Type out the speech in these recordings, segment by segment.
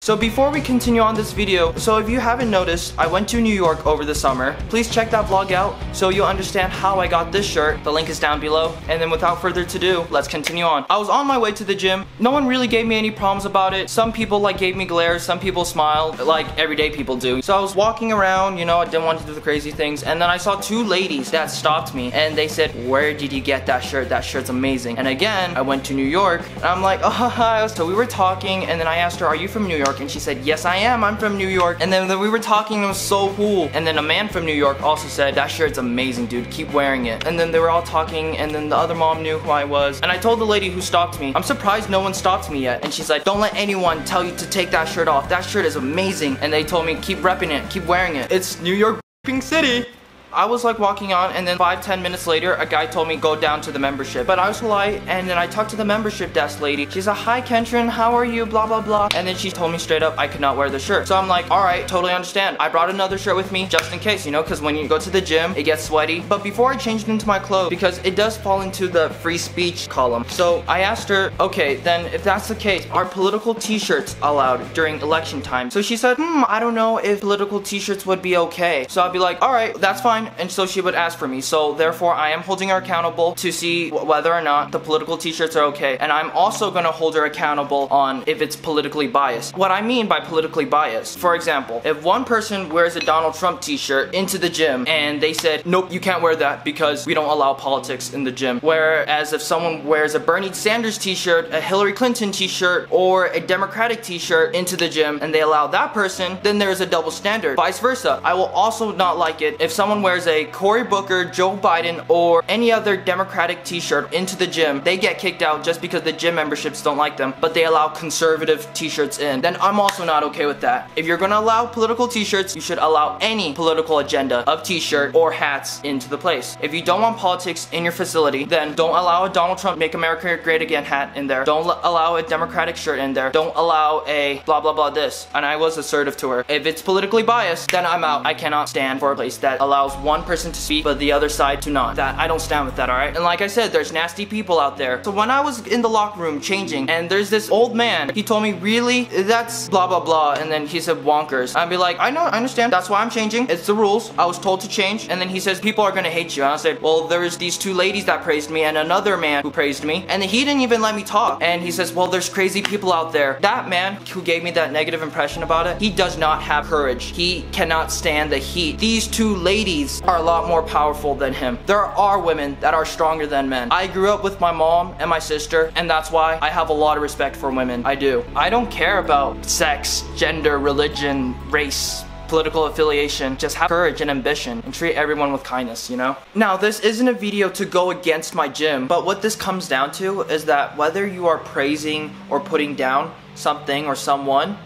So before we continue on this video, so if you haven't noticed, I went to New York over the summer. Please check that vlog out so you'll understand how I got this shirt. The link is down below. And then without further ado, let's continue on. I was on my way to the gym. No one really gave me any problems about it. Some people gave me glares, some people smiled, like everyday people do. So I was walking around, you know, I didn't want to do the crazy things. And then I saw two ladies that stopped me and they said, "Where did you get that shirt? That shirt's amazing." And again, I went to New York and I'm like, oh, so we were talking and then I asked her, "Are you from New York?" And she said, "Yes, I am. I'm from New York." And then we were talking and it was so cool. And then a man from New York also said, "That shirt's amazing, dude. Keep wearing it." And then they were all talking and then the other mom knew who I was. And I told the lady who stopped me, "I'm surprised no one stopped me yet." And she's like, "Don't let anyone tell you to take that shirt off. That shirt is amazing." And they told me, "Keep repping it. Keep wearing it. It's New York City." I was walking on and then 5-10 minutes later a guy told me go down to the membership, but I was polite and then I talked to the membership desk lady. She's like, "Hi Kentren, how are you, blah blah blah," and then she told me straight up I could not wear the shirt. So I'm like, alright, totally understand. I brought another shirt with me just in case, you know, because when you go to the gym it gets sweaty. But before I changed into my clothes, because it does fall into the free speech column, so I asked her, okay, then if that's the case, are political t-shirts allowed during election time? So she said, I don't know if political t-shirts would be okay. So I'd be like, alright, that's fine. And so she would ask for me. So therefore I am holding her accountable to see whether or not the political t-shirts are okay. And I'm also gonna hold her accountable on if it's politically biased. What I mean by politically biased, for example, if one person wears a Donald Trump t-shirt into the gym and they said, "Nope, you can't wear that because we don't allow politics in the gym." Whereas if someone wears a Bernie Sanders t-shirt, a Hillary Clinton t-shirt, or a Democratic t-shirt into the gym and they allow that person, then there's a double standard. Vice versa. I will also not like it if someone wears a Cory Booker, Joe Biden, or any other Democratic t-shirt into the gym. They get kicked out just because the gym memberships don't like them, but they allow conservative t-shirts in. Then I'm also not okay with that. If you're gonna allow political t-shirts, you should allow any political agenda of t-shirt or hats into the place. If you don't want politics in your facility, then don't allow a Donald Trump Make America Great Again hat in there. Don't allow a Democratic shirt in there. Don't allow a blah blah blah this. And I was assertive to her. If it's politically biased, then I'm out. I cannot stand for a place that allows one person to speak but the other side to not. That I don't stand with that, alright? And like I said, there's nasty people out there. So when I was in the locker room changing and there's this old man, he told me, "Really? That's blah blah blah," and then he said wonkers. I'd be like, I know, I understand, that's why I'm changing. It's the rules. I was told to change. And then he says, "People are gonna hate you." And I said, "Well, there's these two ladies that praised me and another man who praised me." And he didn't even let me talk. And he says, "Well, there's crazy people out there." That man who gave me that negative impression about it, he does not have courage. He cannot stand the heat. These two ladies are a lot more powerful than him. There are women that are stronger than men. I grew up with my mom and my sister, and that's why I have a lot of respect for women. I do. I don't care about sex, gender, religion, race, political affiliation. Just have courage and ambition and treat everyone with kindness, you know? Now, this isn't a video to go against my gym, but what this comes down to is that whether you are praising or putting down something or someone,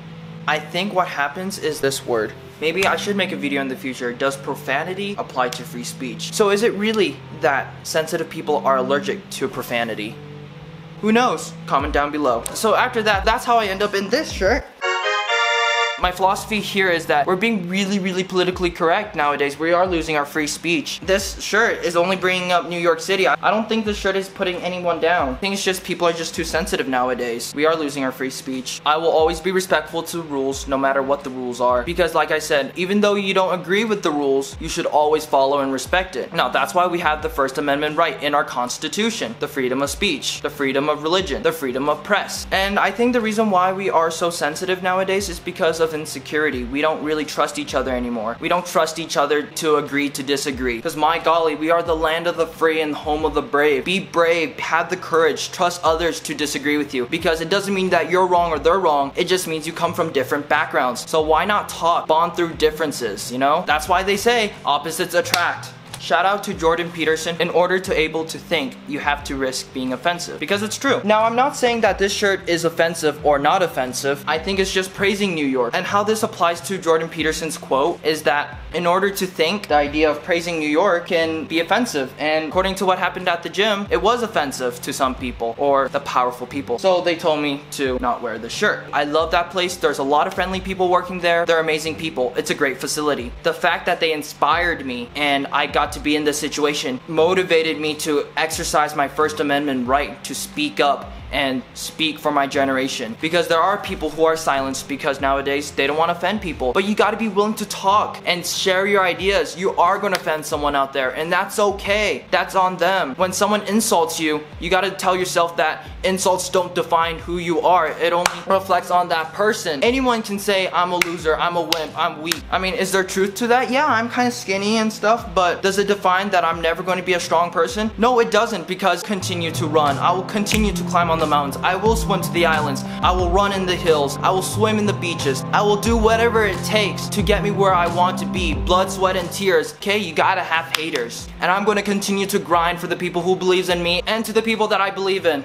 I think what happens is this word. Maybe I should make a video in the future. Does profanity apply to free speech? So is it really that sensitive people are allergic to profanity? Who knows? Comment down below. So after that, that's how I end up in this shirt. My philosophy here is that we're being really politically correct nowadays. We are losing our free speech. This shirt is only bringing up New York City. I don't think this shirt is putting anyone down. I think it's just people are just too sensitive nowadays. We are losing our free speech. I will always be respectful to rules no matter what the rules are. Because like I said, even though you don't agree with the rules, you should always follow and respect it. Now that's why we have the First Amendment right in our Constitution. The freedom of speech, the freedom of religion, the freedom of press. And I think the reason why we are so sensitive nowadays is because of insecurity. We don't really trust each other anymore. We don't trust each other to agree to disagree. Because my golly, we are the land of the free and home of the brave. Be brave, have the courage, trust others to disagree with you. Because it doesn't mean that you're wrong or they're wrong. It just means you come from different backgrounds. So why not talk, bond through differences, you know? That's why they say opposites attract. Shout out to Jordan Peterson. In order to able to think, you have to risk being offensive. Because it's true. Now, I'm not saying that this shirt is offensive or not offensive. I think it's just praising New York. And how this applies to Jordan Peterson's quote is that in order to think, the idea of praising New York can be offensive. And according to what happened at the gym, it was offensive to some people or the powerful people. So they told me to not wear the shirt. I love that place. There's a lot of friendly people working there. They're amazing people. It's a great facility. The fact that they inspired me and I got to be in this situation motivated me to exercise my First Amendment right to speak up and speak for my generation. Because there are people who are silenced because nowadays they don't want to offend people. But you gotta be willing to talk and share your ideas. You are gonna offend someone out there, and that's okay. That's on them. When someone insults you, you gotta tell yourself that insults don't define who you are. It only reflects on that person. Anyone can say, I'm a loser, I'm a wimp, I'm weak. I mean, is there truth to that? Yeah, I'm kind of skinny and stuff, but does it define that I'm never going to be a strong person? No, it doesn't, because continue to run. I will continue to climb on the mountains. I will swim to the islands. I will run in the hills. I will swim in the beaches. I will do whatever it takes to get me where I want to be. Blood, sweat, and tears. Okay, you gotta have haters. And I'm going to continue to grind for the people who believes in me and to the people that I believe in.